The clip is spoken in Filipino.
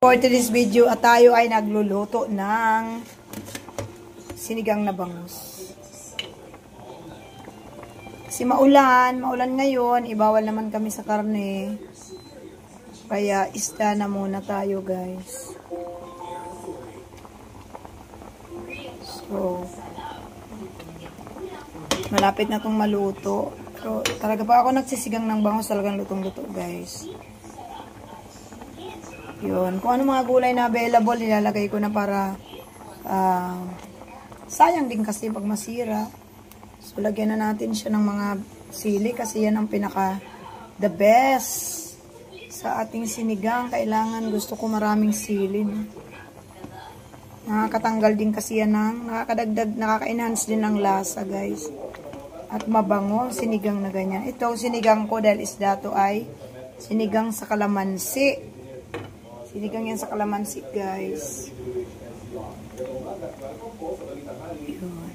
For today's video at tayo ay nagluluto ng sinigang na bangus. Kasi maulan ngayon, ibawal naman kami sa karne. Kaya isda na muna tayo, guys. So, malapit na itong maluto. Pero talaga pa ako nagsisigang ng bangus, talagang lutong-luto, guys. Yun. Kung ano mga gulay na available, nilalagay ko na para sayang din kasi pag masira. So, lagyan na natin siya ng mga sili kasi yan ang pinaka the best sa ating sinigang. Kailangan, gusto ko maraming sili. Nakakatanggal din kasi yan ng, nakaka-enhance din ng lasa, guys. At mabango, sinigang na ganyan. Ito, sinigang ko dahil isda to ay sinigang sa kalamansi. Sinigang yan sa kalamansi, guys. Yun.